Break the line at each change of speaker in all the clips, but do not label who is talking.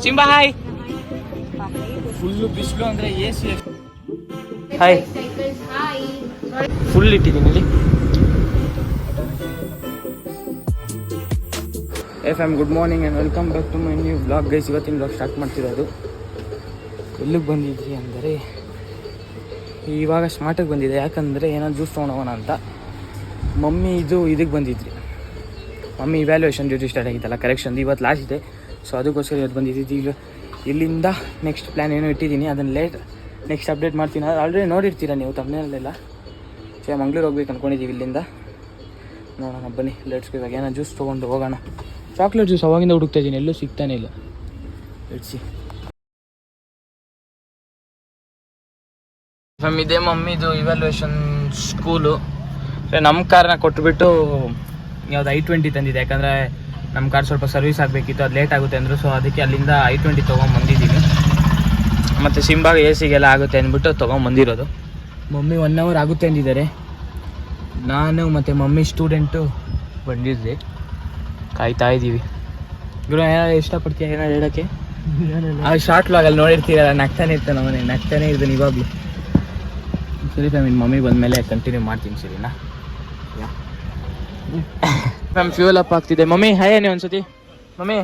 Simba hi. Full ಬಿಸಿಲು ಅಂದರೆ A C hi full ಇಟ್ಟಿದ್ದೀನಿ ಇಲ್ಲಿ. FM good morning and welcome back to my new blog guys. ಇವತ್ತಿನ blog start ಮಾಡ್ತಿರೋದು. ಎಲ್ಲಿಗೆ ಬಂದಿದ್ರಿ ಅಂದರೆ ಇವಾಗ ಸ್ಮಾರ್ಟಿಗೆ ಬಂದಿದೆ. ಯಾಕಂದರೆ ಏನೋ ಜ್ಯೂಸ್ ತೊಗೊಂಡೋಗೋಣ ಅಂತ. ಮಮ್ಮಿ ಇದಕ್ಕೆ ಬಂದಿದ್ರಿ. ಮಮ್ಮಿ ಇವ್ಯಾಲ್ಯೂಯೇಷನ್ ಡ್ಯೂಟಿ ಸ್ಟಾರ್ಟ್ ಆಗಿತ್ತಲ್ಲ, ಕರೆಕ್ಷನ್ ಇವತ್ತು ಲಾಸ್ಟ್ ಇದೆ. ಸೊ ಅದಕ್ಕೋಸ್ಕರ ಇವತ್ತು ಬಂದಿದ್ದು. ಈಗ ಇಲ್ಲಿಂದ ನೆಕ್ಸ್ಟ್ ಪ್ಲ್ಯಾನ್ ಏನೋ ಇಟ್ಟಿದ್ದೀನಿ, ಅದನ್ನು ನೆಕ್ಸ್ಟ್ ಅಪ್ಡೇಟ್ ಮಾಡ್ತೀನಿ. ಅದು ಆಲ್ರೆಡಿ ನೋಡಿರ್ತೀರ ನೀವು ತಮ್ಮನೇಲೆಲ್ಲ. ಸೊ ಮಂಗ್ಳೂರು ಹೋಗ್ಬೇಕು ಅಂದ್ಕೊಂಡಿದ್ದೀವಿ. ಇಲ್ಲಿಂದ ನೋಡೋಣ ಬನ್ನಿ, ಲೆಟ್ಸ್. ಇವಾಗ ಏನೋ ಜ್ಯೂಸ್ ತೊಗೊಂಡು ಹೋಗೋಣ. ಚಾಕ್ಲೇಟ್ ಜ್ಯೂಸ್ ಅವಾಗಿಂದ ಹುಡುಕ್ತಾ ಇದ್ದೀನಿ, ಎಲ್ಲೂ ಸಿಗ್ತಾನೆ ಇಲ್ಲ. ಲೆಟ್ಸಿ. ಇದೇ ಮಮ್ಮಿದು ಇವ್ಯಾಲ್ಯೂಯೇಷನ್ ಸ್ಕೂಲು. ನಮ್ಮ ಕಾರ್ನ ಕೊಟ್ಬಿಟ್ಟು ಯಾವುದು I-20 ತಂದಿದೆ. ಯಾಕಂದರೆ ನಮ್ಮ ಕಾರ್ ಸ್ವಲ್ಪ ಸರ್ವಿಸ್ ಆಗಬೇಕಿತ್ತು, ಅದು ಲೇಟ್ ಆಗುತ್ತೆ ಅಂದರು. ಸೊ ಅದಕ್ಕೆ ಅಲ್ಲಿಂದ I-20 ತೊಗೊಂಬಂದಿದ್ದೀನಿ. ಮತ್ತು ಸಿಂಬಾಗ AC ಆಗುತ್ತೆ ಅಂದ್ಬಿಟ್ಟು ತೊಗೊಂಬಂದಿರೋದು. ಮಮ್ಮಿ 1 hour ಆಗುತ್ತೆ ಅಂದಿದ್ದಾರೆ. ನಾನು ಮತ್ತು ಮಮ್ಮಿ ಸ್ಟೂಡೆಂಟು ಬಂದಿದ್ದೆ, ಕಾಯ್ತಾ ಇದ್ದೀವಿ. ಗುರು ಏನಾದ್ರು ಇಷ್ಟಪಡ್ತೀಯ ಏನಾದ್ರು ಹೇಳೋಕ್ಕೆ? ಆ ಶಾರ್ಟ್ ವ್ಲಾಗಲ್ಲಿ ನೋಡಿರ್ತೀರಲ್ಲ, ನಗ್ತಾನೆ ಇರ್ತಾನೆ ಮನೆ, ನಗ್ತಾನೆ ಇರ್ತಾನೆ ಇವಾಗಲೂ. ಸರಿ ಫ್ಯಾಮಿಲಿ, ಮಮ್ಮಿ ಬಂದಮೇಲೆ ಕಂಟಿನ್ಯೂ ಮಾಡ್ತೀನಿ, ಸರಿನಾ? ಮ್ಯಾಮ್ ಫ್ಯೂಲ್ ಅಪ್ ಆಗ್ತಿದೆ. ಮಮ್ಮಿ ಹಾಯ್ ನೀವು ಒಂದ್ಸತಿ. Mummy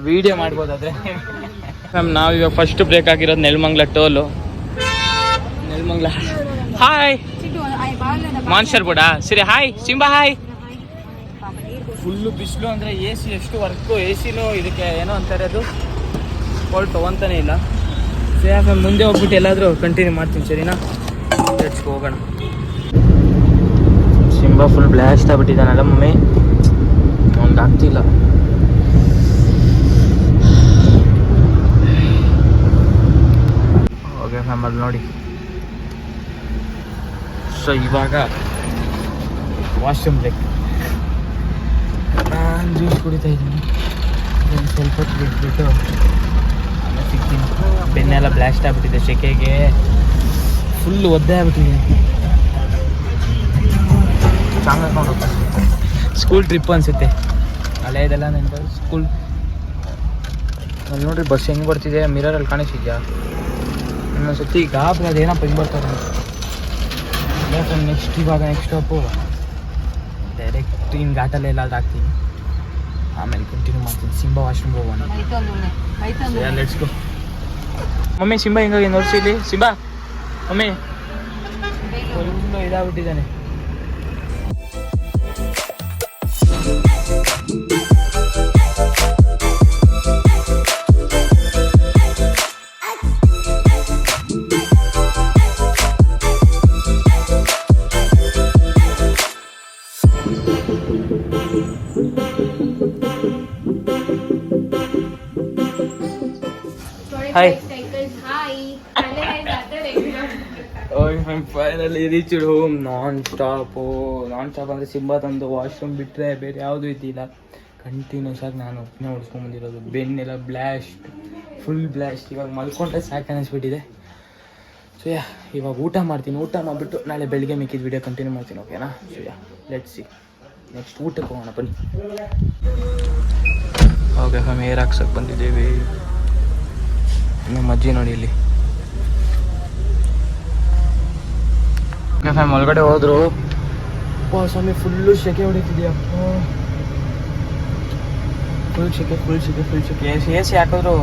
video ಮಾಡ್ಬೋದಾದ್ರೆ. ಮ್ಯಾಮ್ ನಾವು ಇವಾಗ ಫಸ್ಟ್ ಬ್ರೇಕ್ ಆಗಿರೋದು ನೆಲಮಂಗ್ಲ ಟೋಲು. ನೆಲಮಂಗ್ಲ ಹಾಯ್. ಮಾನ್ಸರ್ ಬುಡ ಸರಿ ಹಾಯ್. Simba hi. ಫುಲ್ಲು ಬಿಸಿಲು ಅಂದರೆ AC ಎಷ್ಟು ವರ್ಕು. AC ಇದಕ್ಕೆ ಏನೋ ಅಂತಾರೆ, ಅದು ಕೋಲ್ಡ್ ತೊಗೊತಾನೆ ಇಲ್ಲ. ಸರಿ ಮ್ಯಾಮ್, ಮುಂದೆ ಹೋಗ್ಬಿಟ್ಟು ಎಲ್ಲಾದರೂ ಕಂಟಿನ್ಯೂ ಮಾಡ್ತೀನಿ, ಸರಿನಾ? ಲೆಟ್ಸ್ ಹೋಗೋಣ. ಸಿಂಬಾ ಫುಲ್ ಬ್ಲಾಸ್ಟ್ ಆಗ್ಬಿಟ್ಟಿದ್ದಾನಲ್ಲ ಮಮ್ಮಿ, ಅವ್ನಿಗೆ ಆಗ್ತಿಲ್ಲ. ಓಕೆ ಮ್ಯಾಮ್, ಅಲ್ಲಿ ನೋಡಿ. ಸೊ ಇವಾಗ ವಾಶ್ರೂಮ್ ಬ್ರೇಕ್. ನಾನು ಜ್ಯೂಸ್ ಕುಡಿತಾ ಇದ್ದೀನಿ. ಸ್ವಲ್ಪ ಹೊತ್ತು ಬಿಟ್ಬಿಟ್ಟು ಆಮೇಲೆ ಸಿಗ್ತೀನಿ. ಬೆನ್ನೆಲ್ಲ ಬ್ಲಾಸ್ಟ್ ಆಗ್ಬಿಟ್ಟಿದೆ, ಸೆಕೆಗೆ ಫುಲ್ ಒದ್ದೆ ಆಗ್ಬಿಟ್ಟಿದೆ. ಚಾಂಗ್ ಹಾಕೊಂಡು ಹೋಗ್ತಾರೆ. ಸ್ಕೂಲ್ ಟ್ರಿಪ್ ಅನಿಸುತ್ತೆ, ಹಳೆಯದೆಲ್ಲ ನೆನಪು. ಸ್ಕೂಲ್ ಅಲ್ಲಿ ನೋಡ್ರಿ, ಬಸ್ ಹೆಂಗೆ ಬರ್ತಿದೆ, ಮಿರರಲ್ಲಿ ಕಾಣಿಸಿದ್ಯಾ? ಇನ್ನೊಂದು ಸತಿ ಗಾಬರಿ ಅದೇನಪ್ಪ ಹಿಂಗೆ ಬರ್ತಾರೆ. ನೆಕ್ಸ್ಟ್ ಸ್ಟಾಪು ಡೈರೆಕ್ಟ್ ಇನ್ನು ಘಾಟಲ್ಲೇ ಎಲ್ಲಾದ್ರೂ ಹಾಕ್ತೀನಿ, ಆಮೇಲೆ ಕಂಟಿನ್ಯೂ ಮಾಡ್ತೀನಿ. ಸಿಂಬಾ ವಾಶ್ರೂಮ್ಗೆ ಹೋಗೋಣ. Let's go. ಮಮ್ಮಿ ಸಿಂಬಾ ಹಿಂಗಾಗಿ ನೋಡ್ಸಿ ಇಲ್ಲಿ. ಸಿಂಬಾ ಮಮ್ಮಿ ಫುಲ್ಲು ಇದಾಗ್ಬಿಟ್ಟಿದ್ದಾನೆ. Hi. Finally reached home. Non stop ಅಂದರೆ ಸಿಂಬಾ ತಂದು ವಾಶ್ರೂಮ್ ಬಿಟ್ಟರೆ ಬೇರೆ ಯಾವುದೂ ಇದ್ದಿಲ್ಲ. ಕಂಟಿನ್ಯೂಸ್ ಆಗಿ ನಾನು ಒಪ್ಪನೆ ಹೊಡ್ಸ್ಕೊಂಡ್ಬಂದಿರೋದು. ಬೆನ್ನೆಲ್ಲ ಫುಲ್ ಬ್ಲಾಸ್ಟ್. ಇವಾಗ ಮಲ್ಕೊಂಡ್ರೆ ಸಾಕು ಅನ್ನಿಸ್ಬಿಟ್ಟಿದೆ. ಸೊ ಇವಾಗ ಊಟ ಮಾಡ್ತೀನಿ. ಊಟ ಮಾಡಿಬಿಟ್ಟು ನಾಳೆ ಬೆಳಿಗ್ಗೆ ಮಿಕ್ಕಿದ ವಿಡಿಯೋ ಕಂಟಿನ್ಯೂ ಮಾಡ್ತೀನಿ, ಓಕೆನಾ? So let's see. ನೆಕ್ಸ್ಟ್ ಊಟಕ್ಕೆ ಹೋಗೋಣ ಬನ್ನಿ. ಓಕೆ ಫ್ಯಾಮ್, ಏರ್ ಹಾಕ್ಸಕ್ಕೆ ಬಂದಿದ್ದೀವಿ. ನಮ್ಮ ಅಜ್ಜಿ ನೋಡಿ ಇಲ್ಲಿ. ಓಕೆ ಫ್ಯಾಮ್, ಒಳಗಡೆ ಹೋದ್ರು. ಸ್ವಾಮಿ ಫುಲ್ಲು ಸೆಕೆ ಹೊಡಿತಿದ್ಯಾ, ಫುಲ್ ಸೆಕೆ. AC ಹಾಕಿದ್ರು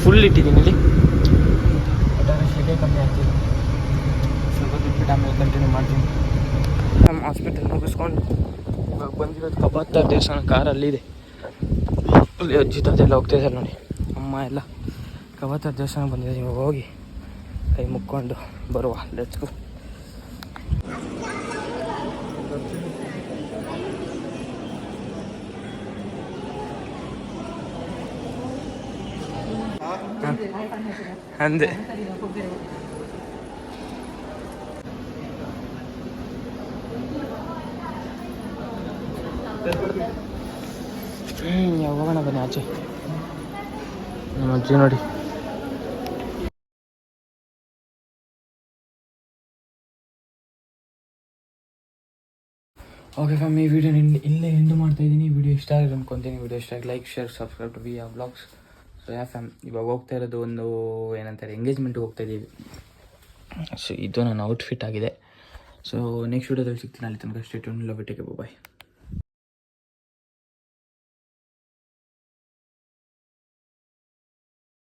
ಫುಲ್ ಇಟ್ಟಿದ್ದೀನಿ ಇಲ್ಲಿ. ಒಟ್ಟಾರೆ ಸೆಕೆ ಕಮ್ಮಿ ಆಗ್ತಿದೆ. ಸ್ವಲ್ಪ ಬಿಟ್ಬಿಟ್ಟು ಆಮೇಲೆ ಕಂಟಿನ್ಯೂ ಮಾಡ್ತೀನಿ. ನಮ್ಮ ಹಾಸ್ಪಿಟಲ್ ಮುಗಿಸ್ಕೊಂಡು ಇವಾಗ ಬಂದಿರೋದು ಕಬಾತ ದೇವಸ್ಥಾನ. ಕಾರಲ್ಲಿದೆ, ಅಲ್ಲಿ ಅಜ್ಜಿ ತಾತೆಲ್ಲ ಹೋಗ್ತಾಯಿದ್ದಾರೆ ನೋಡಿ. ಅಮ್ಮ ಎಲ್ಲ ಕಬಾತ ದೇವಸ್ಥಾನ ಬಂದಿದ್ದಾರೆ. ಇವಾಗ ಹೋಗಿ ಕೈ ಮುಕ್ಕೊಂಡು ಬರುವ. Let's go. ಅಂದೆ ಹೋಗೋಣ ಬನ್ನಿ ಆಚೆ. ನಮ್ಮ ಅಜ್ಜಿ ನೋಡಿ. ಓಕೆ ಫ್ಯಾಮ್, ಈ ವಿಡಿಯೋ ಇಲ್ಲೇ ಎಂಡ್ ಮಾಡ್ತಾ ಇದ್ದೀನಿ. ವಿಡಿಯೋ ಇಷ್ಟ ಆಗಿದೆ ಅಂದ್ಕೊತೀನಿ. ವಿಡಿಯೋ ಇಷ್ಟ ಆಗಿ like, share, subscribe to VR blogs. So fam, ಇವಾಗ ಹೋಗ್ತಾ ಇರೋದು ಒಂದು ಏನಂತಾರೆ ಎಂಗೇಜ್ಮೆಂಟ್ಗೆ ಹೋಗ್ತಾ ಇದ್ದೀವಿ. ಸೊ ಇದು ನನ್ನ ಔಟ್ಫಿಟ್ ಆಗಿದೆ. ಸೊ ನೆಕ್ಸ್ಟ್ ವಿಡಿಯೋದಲ್ಲಿ ಸಿಗ್ತೀನಿ. ಅಲ್ಲಿ ತನಕ stay tune. Love you, take care, bye.